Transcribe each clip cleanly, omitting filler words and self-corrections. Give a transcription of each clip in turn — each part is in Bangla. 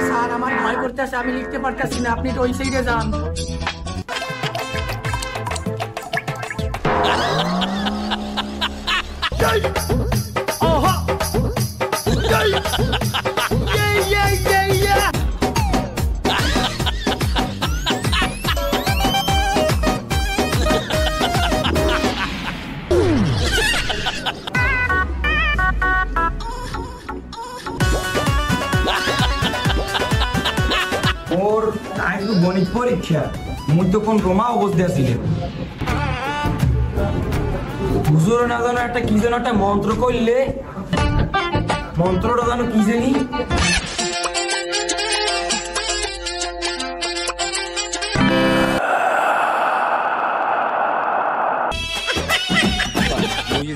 স্যার আমার ভয় করতেছে, আমি লিখতে পারতেছি না, আপনি ওই সাইডে যান। ওর আজ গণিত পরীক্ষা, মুই তো কোন রোমা অবস্থা ছিল। হুজুর না জানো একটা কি যেন একটা মন্ত্র করলে, মন্ত্রটা জানো কি জানি।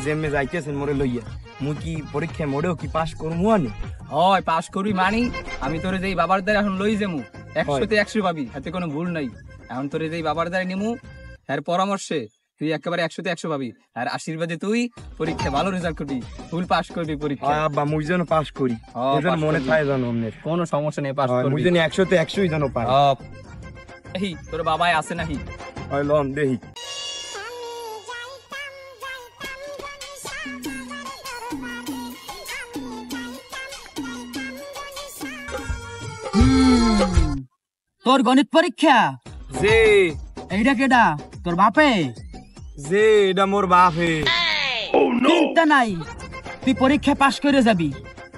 জেমে যাইতেছেন মোরে লইয়া, মুই কি পরীক্ষা মোড়েও কি পাস করবো? আনে হয় পাস করবি মানি আমি তোরে যেই বাবার দ্বারা এখন লই যামু 100তে 100 পাবি, হাতে কোনো ভুল নাই। এখন তোরে যেই বাবার দ্বারা নিমু এর পরামর্শে তুই একেবারে 100তে 100 পাবি, আর আশীর্বাদে তুই পরীক্ষা ভালো রেজাল্ট করবি, ফুল পাস করবি পরীক্ষা। আব্বা মুই যেন পাস করি, এজন্য মনে থাকে জানো আমনের কোনো সমস্যা নেই, পাস করবি। মুই যেন 100তে 100ই যেন পাই। এই তোর বাবাই আছে নাহি? হয় লন দেহি। তোর গণিত পরীক্ষা যে এইটা কেডা? তোর বাপে? যে এটা মোর বাপে। চিন্তা নাই, তুই পরীক্ষা পাস করে যাবি।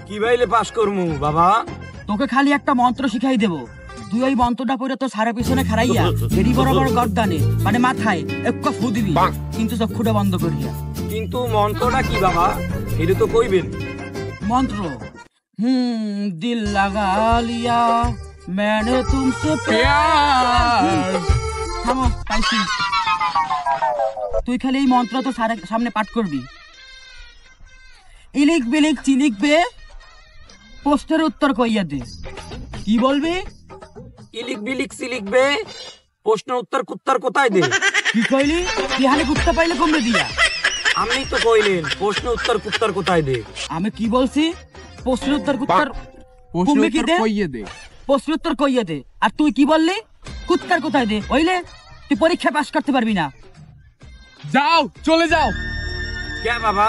কি ভাইলে পাস করমু বাবা? তোকে খালি একটা মন্ত্র শিখাই দেব, তুই ওই মন্ত্রটা করে তোর সারা পিছনে খারাইয়া হেরি বরাবর গর্দানে মানে মাথায় একটা ফু দিবি, কিন্তু চক্ষুটা বন্ধ করিয়া। কিন্তু মন্ত্রটা কি বাবা? এটা তো কইবেন। মন্ত্র দিল লাগা লিয়া मैंने तुमसे प्यार। থামো, পাইছি। তুই খালি এই মন্ত্র তো সামনে পাঠ করবি। ইলিক বিলিক চিলিক বে প্রশ্নের উত্তর কইয়া দে। কি বলবি? ইলিক বিলিক সিলিক বে প্রশ্নের উত্তর কুত্তার কোথায় দে? কি কইলি? কি হালে কুত্তা পাইলে কমবে দিয়া? আপনি তো কইলেন প্রশ্নের উত্তর কুত্তার কোথায় দে। আমি কি বলছি? প্রশ্নের উত্তর কুত্তার কমবে কি দে? কইয়ে দে। প্রশ্নের উত্তর কইয়া দে। আর তুই কি বললি? কুত্তার কোথায় দে। ওইলে তুই পরীক্ষা পাস করতে পারবি না। যাও, চলে যাও। কে বাবা?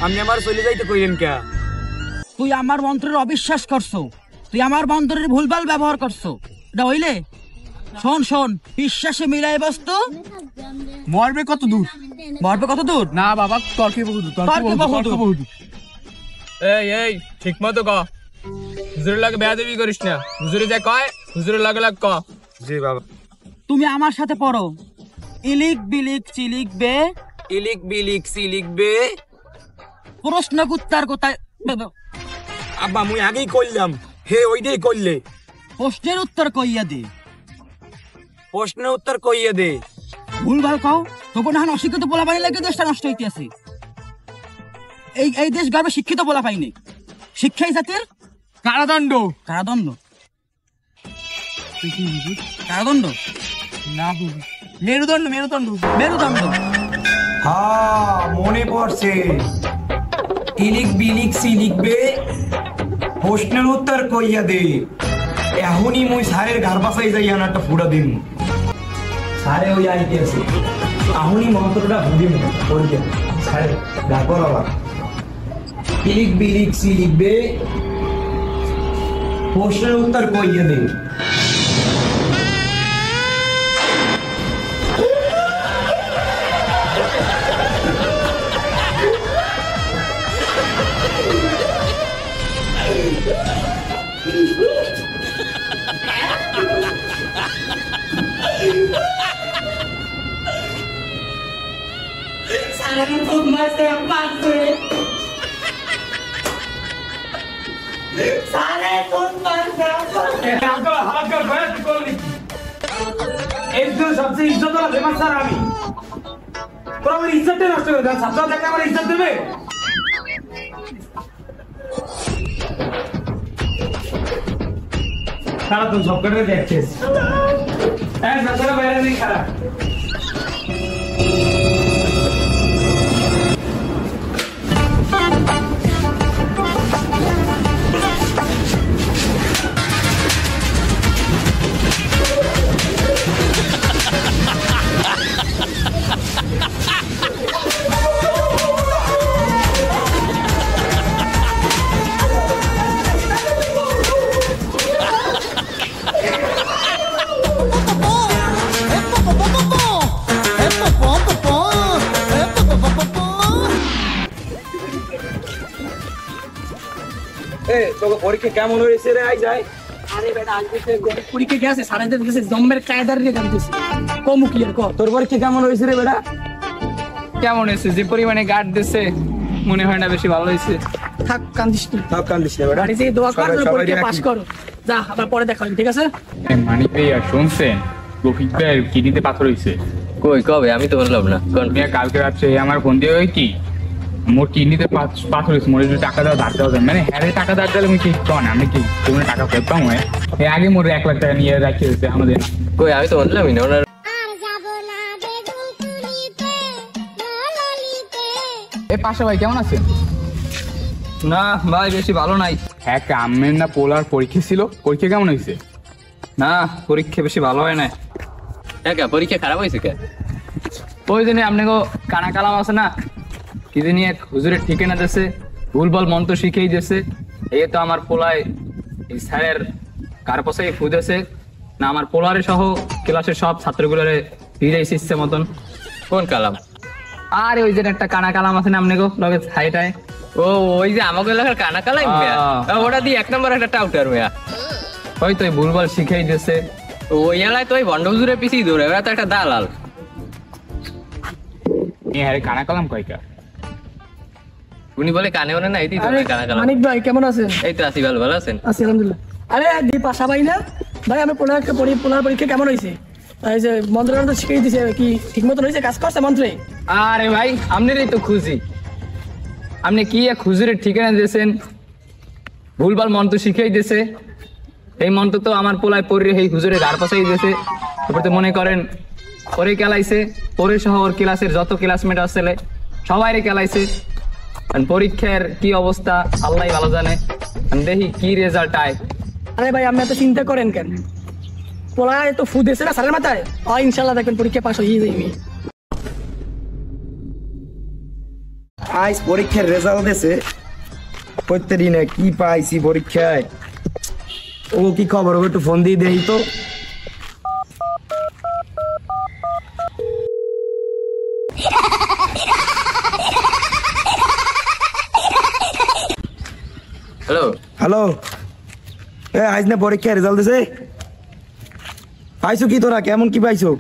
আপনি আমার চলে যাইতে কইলেন কে? তুই আমার মন্ত্রের অবিশ্বাস করছো, তুই আমার মন্ত্রের ভুলভাল ব্যবহার করছো, এটা হইলে? শোন শোন, বিশ্বাসে মিলাই বস্তু মরবে কত দূর? মরবে কত দূর? না বাবা, তর্কে বহু দূর, তর্কে বহু দূর। এই এই ঠিক মতো ক, হুজুরের লাগে বেয়াদবি করিস না। হুজুরে যা কয় হুজুরের লাগে লাগ ক। জি বাবা। তুমি আমার সাথে পড়ো। ইলিক বিলিক চিলিক বে ইলিক বিলিক সিলিক বে প্রশ্ন কুত্তার কোথায়? আব্বা মুই আগেই কইলাম, হে ওইটাই কইলে। প্রশ্নের উত্তর কইয়া দে। প্রশ্নের উত্তর কইয়া দে। ভুলভাল কও, তখন এখন অশিক্ষিত পোলা পাই লাগে দেশটা নষ্ট হইতেছে। এই দেশ গর্বে শিক্ষিত পোলা পাইনি, শিক্ষাই জাতির কারাদণ্ড। কারাদণ্ড? কারাদণ্ড না, মেরুদণ্ড। মেরুদণ্ড। মেরুদণ্ড। হ্যাঁ মনে পড়ছে। ইলিক বিলিক সিলিক বে প্রশ্নের উত্তর কইয়া দে। এখনই মুই স্যারের ঘর বাসায় যাই একটা ফুটা দিন। স্যারে ওই আইতে আছে, এখনই মন্ত্রটা দিন পড়িতে স্যারের ঘর বাবা। ইলিক বিলিক সিলিক বে প্রশ্নের উত্তর কইয়া দে। सबसे इज्जत वाला फेमस सर আমি তোর আমার ইজ্জতটা নষ্ট করে দাও। ছাত্র থেকে আমার ইজ্জত দেবে? সারা তুই সব করে দেখছিস। হ্যাঁ ছাত্ররা বাইরে নেই খারাপ। তোকে পরীক্ষা কেমন হয়েছে রে? আই যায় আরে বেটা আজকে পরীক্ষা গেছে সারাতে গেছে জম্মের কায়দার রে গাড়িতেছে কম কি আর কর তোর পরীক্ষা কেমন হয়েছে রে বেটা? কেমন হয়েছে? যে পরিমাণে গার্ড দিচ্ছে মনে হয় না বেশি ভালো হয়েছে। থাক কান্দিস তুই সব কান্দিস না বেটা। বাড়িতে দোয়া কর সবাই- পরীক্ষা সবাই পাস একই। করো যা আবার পরে দেখা হবে ঠিক আছে মানিক ভাইয়া শুনছেন রফিক ভাইয়ের কিডনিতে পাথর হয়েছে। কই কবে? আমি তো বললাম না কোন মিয়া কালকে রাত্রে আমার ফোন দিয়ে ওই কি মোর কিডনিতে পাথর হয়েছে, মোর একটু টাকা দেওয়া ধার দেওয়া যায়, মানে হ্যাঁ টাকা ধার দিলে আমি কি কন আমি কি তোমার টাকা ফেরত পাবো? এর আগে মোর 1 লাখ টাকা নিয়ে রাখি হয়েছে আমাদের। কই? আমি তো বললামই না ওনার। আর যাব না বেগুনতুলিতে ললিতে এ পাশা ভাই কেমন আছেন? না ভাই বেশি ভালো নাই। হ্যাঁ কামের না পোলার পরীক্ষা ছিল, পরীক্ষা কেমন হয়েছে? না পরীক্ষা বেশি ভালো হয় না। হ্যাঁ পরীক্ষা খারাপ হয়েছে কে? ওই জন্য আপনাকে কানা কালাম আছে না, কি জানি এক হুজুরের ঠিকানা দিয়েছে, ভুলভাল মন্ত্র শিখেই দিয়েছে। এই তো আমার পোলায় এই স্যারের কার পাশে ফুদেছে না, আমার পোলারে সহ ক্লাসের সব ছাত্রগুলোরে ফিরেছে ইচ্ছে মতন। কোন কালাম? আর ওই যে একটা কানা কালাম আছে না আপনাকে লগে হাইটায়। ও ওই যে আমাকে এলাকার কানা কালাই মিয়া, ওটা দিয়ে 1 নম্বর একটা টাউটার মিয়া। ওই তো ভুলভাল শিখেই দিয়েছে। ওই এলাকায় তো ওই ভণ্ড হুজুরের পিছিয়ে দৌড়ে, ওরা তো একটা দালাল। হ্যাঁ কানা কালাম কয়টা? উনি বলে কানে ওনে না, এই তো আরে কানা কালাম। মানিক ভাই কেমন আছেন? এই তো আছি, ভালো আছেন? আছি আলহামদুলিল্লাহ। আরে দি পাশা ভাই না ভাই, আমি পোলার পরীক্ষা কেমন হয়েছে? এই যে মন্ত্র তো শিখিয়ে দিছে, কি ঠিক মতন হয়েছে? কাজ করছে মন্ত্রে? আরে ভাই আপনারই তো খুশি, আপনি কি এক হুজুরের ঠিকানা দিয়েছেন, ভুলভাল মন্ত্র শিখিয়ে দিয়েছে। এই মন্ত্র তো আমার পোলায় পড়ে এই হুজুরের গার পাশেই দিয়েছে। তারপর তো মনে করেন পরে খেলাইছে, পরে সহ ওর ক্লাসের যত ক্লাসমেট আছে সবাইরে খেলাইছে। পরীক্ষার কি অবস্থা আল্লাহ ভালো জানে, দেখি কি রেজাল্ট আয়। আরে ভাই আপনি এত চিন্তা করেন কেন? পোলায় তো ফু দিয়েছে না সারের মাথায়, ইনশাল্লাহ দেখবেন পরীক্ষা পাস হয়ে যাবে। আজ পরীক্ষার রেজাল্ট দিয়েছে, প্রত্যেকদিন কি পাইছি পরীক্ষায়। ও কি খবর? ও একটু ফোন দিয়ে দেই তো। হ্যালো হ্যালো, এ আজ না পরীক্ষার রেজাল্ট দিয়েছে? পাইছো কি তোরা? কেমন কি পাইছো?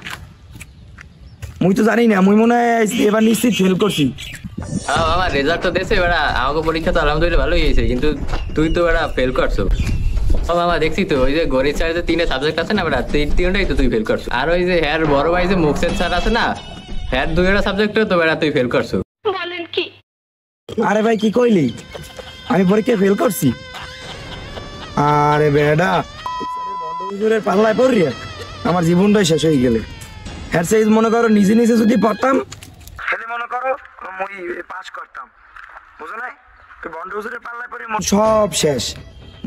মুই তো জানি না, মুই মনে হয় এবার নিশ্চিত ফেল করছি। হ্যাঁ আমার রেজাল্ট তো দেশে বেড়া, আমাকে পরীক্ষা তো আলহামদুলিল্লাহ ভালোই হয়েছে, কিন্তু তুই তো বেড়া ফেল করছো। ও মামা দেখছি তো ওই যে গরিব স্যার যে 3টে সাবজেক্ট আছে না বেড়া, 3টাই তো তুই ফেল করছো। আর ওই যে হ্যার বড় ভাই যে মুকসেদ স্যার আছে না, হ্যার 2টা সাবজেক্টও তো বেড়া তুই ফেল করছো। আরে ভাই কি কইলি? আমি পরীক্ষায় ফেল করছি? আরে বেডা হুজুরের পাল্লায় পড়ি আমার জীবনটাই শেষ হয়ে গেলে। হ্যাঁ সেই মনে করো নিজে নিজে যদি পড়তাম তাহলে মনে করো মই পাস করতাম, বুঝো না? বন্ড হুজুরের পাল্লায় পড়ি সব শেষ।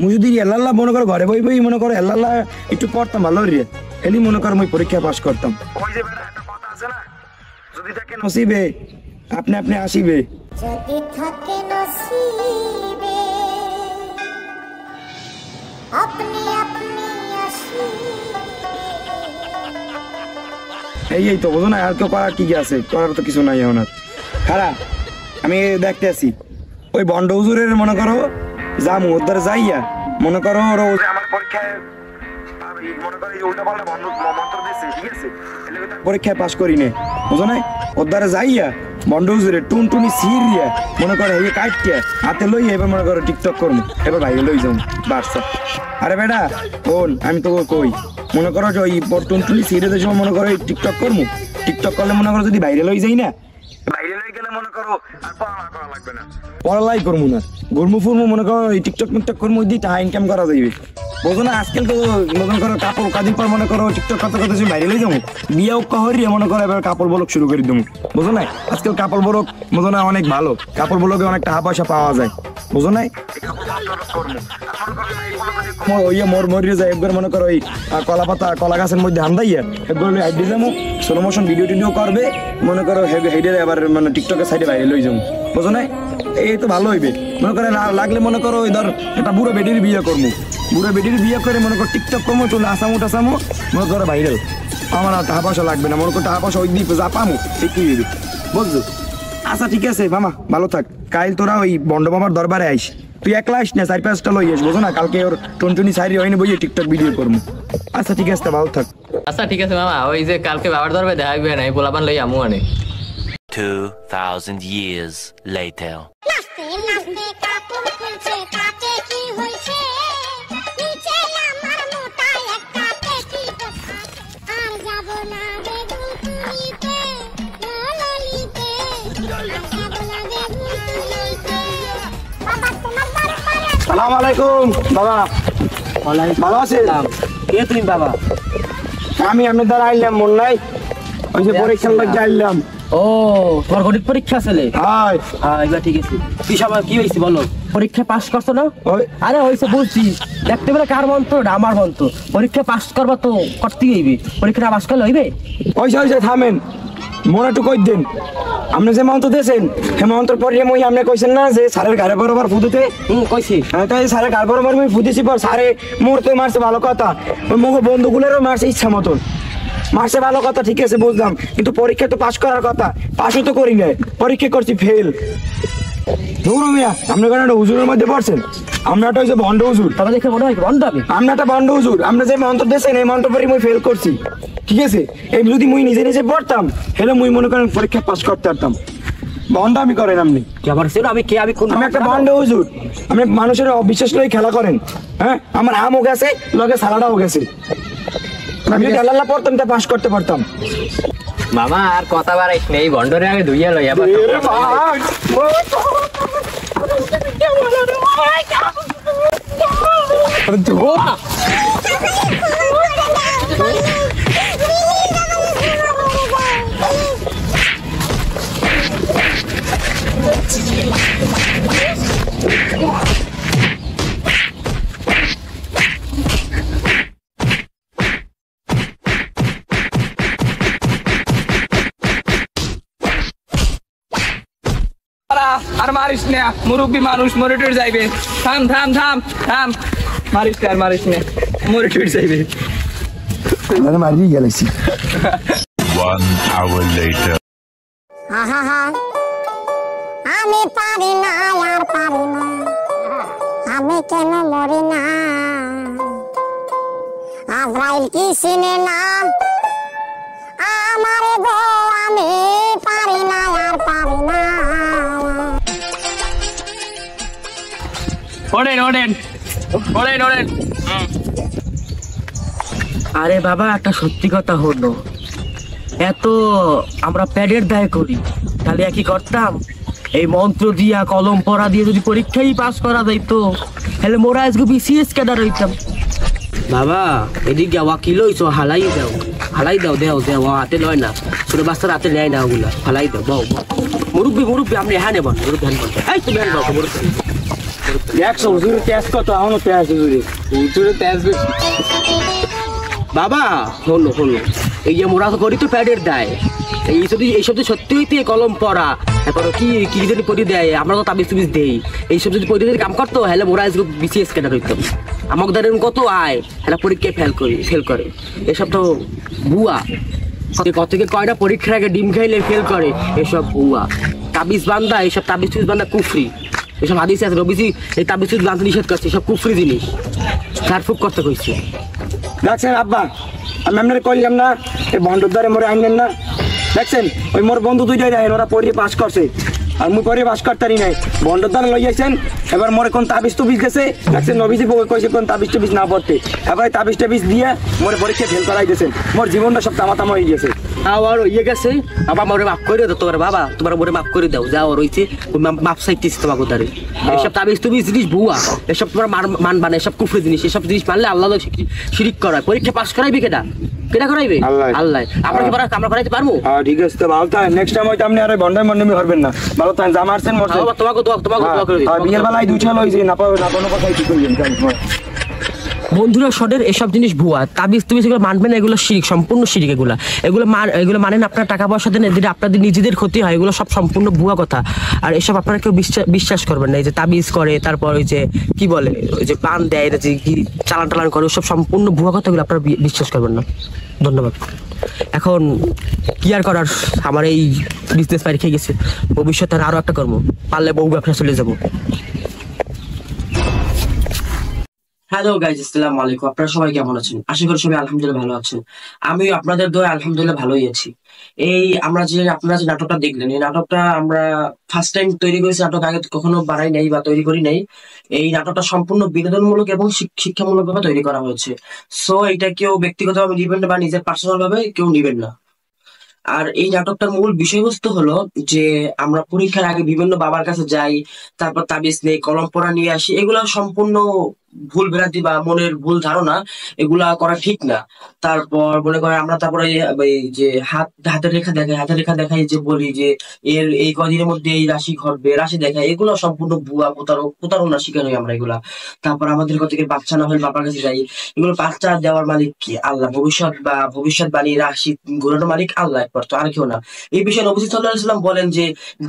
মুই যদি এল্লাল্লাহ মনে করো ঘরে বই বই মনে করো এল্লাল্লাহ একটু পড়তাম ভালো রে, এলি মনে করো মই পরীক্ষা পাস করতাম। ওই যে বেটা একটা কথা আছে না, যদি থাকে নসিবে আপনি আপনি আসিবে। যদি থাকে নসিবে আপনি আপনি আসিবে। এই তো বোঝো না, আর কেউ করার কি আছে? করার তো কিছু নাই এখন আর। খারাপ আমি দেখতে আছি ওই বন্ড হুজুরের মনে করো যামু ওদের যাইয়া মনে করো ওরা ওই যে আমার পরীক্ষায় মনে করো এই উল্টা পাল্টা মন্ত্র দিয়েছে, ঠিক আছে? পরীক্ষায় পাস করি নে, বুঝো না? ওদের যাইয়া বন্ড হুজুরের টুনটুনি সিরিয়া মনে করো এই কাটটিয়া হাতে লই এবার মনে করো টিকটক করবো, এবার বাইরে লই যাবো বাসা। আরে বেটা বোন আমি তো কই মনে করো যে ওই টুনটুনি সিরিয়াদের সময় মনে করো টিকটক করবো, টিকটক করলে মনে করো যদি বাইরে লই যাই না, বাইরে লই গেলে মনে করো আর পড়ালেখা করা লাগবে না, পড়ালাই করবো না, ঘুরমু ফুরমু মনে করো এই টিকটক মিকটক করবো, দিয়ে টাকা ইনকাম করা যাইবে, বোঝো না? আজকাল তো মনে করো কাপড় কাদিন পর মনে করো টিকটক করতে করতে বাইরে লই যাবো, বিয়েও কহরিয়ে মনে করো এবার কাপড় বলক শুরু করে দেবো, বুঝো না? আজকাল কাপড় বলক বোঝো না অনেক ভালো, কাপড় বলকে অনেক টাকা পয়সা পাওয়া যায়, বুঝো না? ওইয়া মোর মরিয়ে যায় একবার মনে করো ওই কলা পাতা কলা গাছের মধ্যে হান্দাইয়া একবার হাইডে যাবো, স্লো মোশন ভিডিও টিডিও করবে মনে করো হেডে আবার মানে টিকটকের সাইডে বাইরে লই যাবো, বুঝো না? এই তো ভালো হইবে মনে করে লাগলে মনে করো ওই ধর একটা বুড়ো বেডির বিয়ে করবো, বুড়ো বেডির বিয়ে করে মনে করো টিকটক করবো, চলে আসামো টাসামো মনে করো ভাইরাল, আমার আর টাকা পয়সা লাগবে না, মনে করো টাকা পয়সা ওই দিয়ে যা পামো একটু দিবি, বুঝছো? আচ্ছা ঠিক আছে মামা ভালো থাক, কাল তোরা ওই বন্ড মামার দরবারে আইস, তুই একলা আইস না, 4-5টা লই আস, বুঝো না? কালকে ওর টুনটুনি সাইরি হয়নি বইয়ে টিকটক ভিডিও করবো। আচ্ছা ঠিক আছে, ভালো থাক। আচ্ছা ঠিক আছে মামা, ওই যে কালকে বাবার দরবে দেখা হইবে না, এই পোলাপান লই আমু আনে। 2000 years later. নাচতে নাচতে কাপড় খুলছে, কাকে কি হয়েছে? নিচে আমার মোটা একটা পেটি বসা। আর যাব না বেগুনপুরিতে, ললিতে। আর যাব না বেগুনপুরিতে। বাবা তোমার দরবারে সালাম আলাইকুম বাবা। ভালো আছেন? কে তুমি বাবা? আমি আপনার দ্বারা আইলাম, মন নাই? ওই যে পরীক্ষার লাগি আইলাম। ও, তোমার গণিত পরীক্ষা ছেলে? হাই এবার ঠিক আছে। কি সময় কি হয়েছে বলো? পরীক্ষা পাস করছো না? ওই আরে হয়েছে বুঝছি, দেখতে পেলে কার মন্ত্র? আমার মন্ত্র। পরীক্ষা পাস করবা তো করতেই হইবে, পরীক্ষা পাস করলে হইবে? ওইসে থামেন, মনে একটু কই দেন। আপনি যে মন্ত্র দিয়েছেন সে মন্ত্র পড়িয়ে মই আপনি কইছেন না যে স্যারের গাড়ি বরাবর ফুদুতে? কইছি। হ্যাঁ, তাই স্যারের গাড়ি বরাবর আমি ফুদেছি, পর স্যারে মুহূর্তে মারছে, ভালো কথা। ওই মগ বন্ধুগুলোরও মারছে ইচ্ছা মতন, মারছে ভালো কথা, ঠিক আছে বুঝলাম, কিন্তু পরীক্ষা তো পাস করার কথা, পাসই তো করি নাই, পরীক্ষা করছি ফেল। ধরো মিয়া, আপনি কেন একটা হুজুরের মধ্যে পড়ছেন? আমরা একটা হচ্ছে ভণ্ড হুজুর। তবে দেখে মনে হয় বন্ধ হবে। আমরা একটা ভণ্ড হুজুর, আমরা যে মন্ত্র দিয়েছেন এই মন্ত্র পরে মুই ফেল করছি, ঠিক আছে? এই যদি মুই নিজে নিজে পড়তাম হেলে মুই মনে করেন পরীক্ষা পাস করতে পারতাম। ভণ্ড আমি করেন আপনি? আমার ছিল আমি কে? আমি কোন? আমি একটা ভণ্ড হুজুর। আপনি মানুষের অবিশ্বাস লই খেলা করেন। হ্যাঁ, আমার আমও গেছে, লগে সালাডাও গেছে। আমি যদি আল্লাহ পড়তাম তা পাস করতে পারতাম। মামা আর কথা বাড়াইস না, এই বন্ডরে আগে ধুইয়া লই আবার। আর মারিস না, মুরব্বী মানুষ মরে টরে যাইবে। থাম থাম থাম থাম, মারিস না, আর মারিস না, মরে টরে যাইবে। মারি গেলেছি। 1 hour later. আহা আমি পারি না আর পারি না, আমি কেন মরি না? আজরাইল কি চিনে না আমার গো, আমি পারি না আর পারি না। ওড়েন ওড়েন ওড়েন ওড়েন। আরে বাবা, একটা সত্যি কথা হলো, এত আমরা প্যাডের দায় করি, তাহলে একই করতাম। এই মন্ত্র দিয়া কলম পড়া দিয়ে যদি পরীক্ষাই পাস করা যাইতো তাহলে মোরা আজকে বিসিএস ক্যাডার হইতাম। বাবা এদিকে ওয়াকিল হইছো, হালাই দাও, হালাই দাও, দেও দেও, হাতে লয় না, ছোট বাচ্চার হাতে নেয় না ওগুলা, হালাই দাও। বাও মুরব্বী মুরব্বী, আপনি হ্যাঁ নেবেন, মুরব্বী হ্যান বলতে, এই তুমি হ্যান বলতো মুরব্বী। 100 হুজুরের তেজ কত? এখনো তেজ হুজুরের, হুজুরে তেজ বেশি। বাবা হলো হলো, এই যে মোরা তো করি তো প্যাডের দায়, এইসব যদি সত্যি হইতে কলম পড়া, তারপর কি কি যদি পড়ি দেয়, আমরা তো তাবিজ তুবিজ দেই, এইসব যদি পড়ি দিয়ে কাম করতো হলে মোরা আজকে বিসিএস ক্যাডার হইতাম। আমাকে দ্বারা কত আয়, হ্যাঁ পরীক্ষায় ফেল করে, এসব তো ভুয়া। কত থেকে কয়টা পরীক্ষার আগে ডিম খাইলে ফেল করে, এসব ভুয়া। তাবিজ বান্ধা, এইসব তাবিজ তুবিজ বান্ধা কুফরি, এসব হাদিস আছে, রবিজি এই তাবিজ তুবিজ বান্ধা নিষেধ করছে, সব কুফরি জিনিস, ঝাড়ফুঁক করতে কইছে। দেখছেন আব্বা, আমি আপনার কইলাম না এই বন্ধুর দ্বারে মোরে আনলেন না? দেখছেন ওই মোর বন্ধু দুইটাই দেখেন, ওরা পড়িয়ে পাস করছে, আর মুই পড়িয়ে পাস করতারি নাই, বন্ধুর দ্বারা লই যাইছেন। এবার মোরে কোন তাবিজ তুবিজ গেছে, দেখছেন নবীজি কইছে কোন তাবিজ তুবিজ না পড়তে, এবার তাবিজ টাবিজ দিয়ে মোরে পরীক্ষা ফেল করাই দিয়েছেন। মোর জীবনটা সব তামাতামা হয়ে গেছে। আবার ইয়ে গেছে, বাবা মোরে মাফ করে দাও, তোমার বাবা তোমার মোরে মাফ করে দাও, যাও রয়েছে মাফ চাইতেছি তোমাকে দ্বারে। এসব তাবিজ তুবিজ জিনিস ভুয়া, এসব তোমার মানবা না, এসব কুফরি জিনিস, এসব জিনিস মানলে আল্লাহ শিরিক করায়। পরীক্ষা পাস করাইবে কেটা? কেটা করাইবে? আল্লাহ। আমরা কি আমরা করাইতে পারবো? ঠিক আছে, তো ভালো থাকেন, নেক্সট টাইম হয়তো আপনি আর বন্ডাই মন্ডমি করবেন না। ভালো থাকেন, জামা আসছেন মোর তোমাকে দোয়া করে দিই। বিয়ের বেলায় দুইটা লইছি না পাবে না, কোনো কথাই ঠিক করবেন। বন্ধুরা শোনেন, এসব জিনিস ভুয়া, তাবিজ তুবিজ এগুলো মানবে না, এগুলো শিরিক, সম্পূর্ণ শিরিক। এগুলো মানেন আপনার টাকা পয়সা দেন, এদের আপনাদের নিজেদের ক্ষতি হয়, এগুলো সব সম্পূর্ণ ভুয়া কথা। আর এসব আপনারা কেউ বিশ্বাস করবেন না। এই যে তাবিজ করে, তারপর ওই যে কি বলে, ওই যে পান দেয়, যে কি চালান টালান করে, সব সম্পূর্ণ ভুয়া কথা, এগুলো আপনারা বিশ্বাস করবেন না। ধন্যবাদ। এখন কি আর করার, আমার এই বিজনেস পাই রেখে গেছে, ভবিষ্যতে আরো একটা কর্ম, পারলে বউ ব্যবসা চলে যাবো। হ্যালো গাইজ, আসসালামু আলাইকুম। আপনারা সবাই কেমন আছেন? আশা করি সবাই আলহামদুলিল্লাহ ভালো আছেন। আমি আপনাদের দোয়া আলহামদুলিল্লাহ ভালোই আছি। আপনারা যে নাটকটা দেখলেন, এই নাটকটা আমরা ফার্স্ট টাইম তৈরি করেছি। নাটক আগে কখনো বানাই নাই বা তৈরি করি নাই। এই নাটকটা সম্পূর্ণ বিনোদনমূলক এবং শিক্ষামূলক ভাবে তৈরি করা হয়েছে। সো এটা কেউ ব্যক্তিগতভাবে নিবেন না বা নিজের পার্সোনাল ভাবে কেউ নিবেন না। আর এই নাটকটার মূল বিষয়বস্তু হলো যে আমরা পরীক্ষার আগে বিভিন্ন বাবার কাছে যাই, তারপর তাবিজ নেই, কলম পড়া নিয়ে আসি। এগুলা সম্পূর্ণ ভুল ভ্রান্তি বা মনের ভুল ধারণা, এগুলা করা ঠিক না। তারপর মনে করে আমরা তারপরে এই যে হাতের রেখা দেখাই, যে বলি যে এই কদিনের মধ্যে এই রাশি ঘটবে, রাশি দেখায়, এগুলো সম্পূর্ণ ভুয়া প্রতারণার শিকার হই আমরা এগুলা। তারপর আমাদের ঘর থেকে বাচ্চা না হলে বাবার কাছে যাই। এগুলো বাচ্চা দেওয়ার মালিক কি? আল্লাহ। ভবিষ্যৎবাণী রাশি ঘোরানোর মালিক আল্লাহ একবার, তো আর কেউ না। এই বিষয়ে নবী সাল্লাল্লাহু আলাইহি ওয়াসাল্লাম বলেন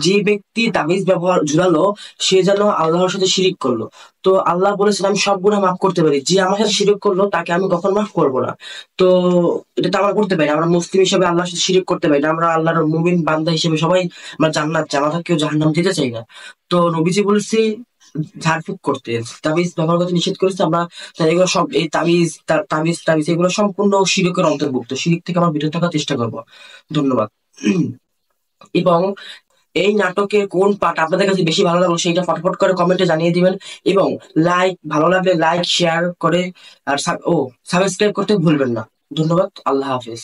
যে ব্যক্তি তাবিজ ঝুলালো সে যেন আল্লাহর সাথে শিরিক করলো। তো আল্লাহ বলেছেন আমি সব গুনাহ মাফ করতে পারি, যে আমার সাথে শিরিক করলো তাকে আমি কখন মাফ করবো না। তো এটা তো আমরা করতে পারি না। আমরা মুসলিম হিসেবে আল্লাহর সাথে শিরিক করতে পারি না। আমরা আল্লাহর মুমিন বান্দা হিসেবে সবাই আমরা জান্নাত চাই, আমরা কেউ জাহান্নাম যেতে চাই না। তো নবীজি বলেছে ঝাড়ফুঁক করতে, তাবিজ ব্যবহার করতে নিষেধ করেছে। আমরা এগুলো সব, এই তাবিজ এগুলো সম্পূর্ণ শিরকের অন্তর্ভুক্ত। শিরিক থেকে আমরা বিরত থাকার চেষ্টা করবো। ধন্যবাদ। এবং এই নাটকের কোন পার্ট আপনাদের কাছে বেশি ভালো লাগলো সেইটা ফটফট করে কমেন্টে জানিয়ে দিবেন। এবং ভালো লাগলে লাইক শেয়ার করে আর সাবস্ক্রাইব করতে ভুলবেন না। ধন্যবাদ। আল্লাহ হাফেজ।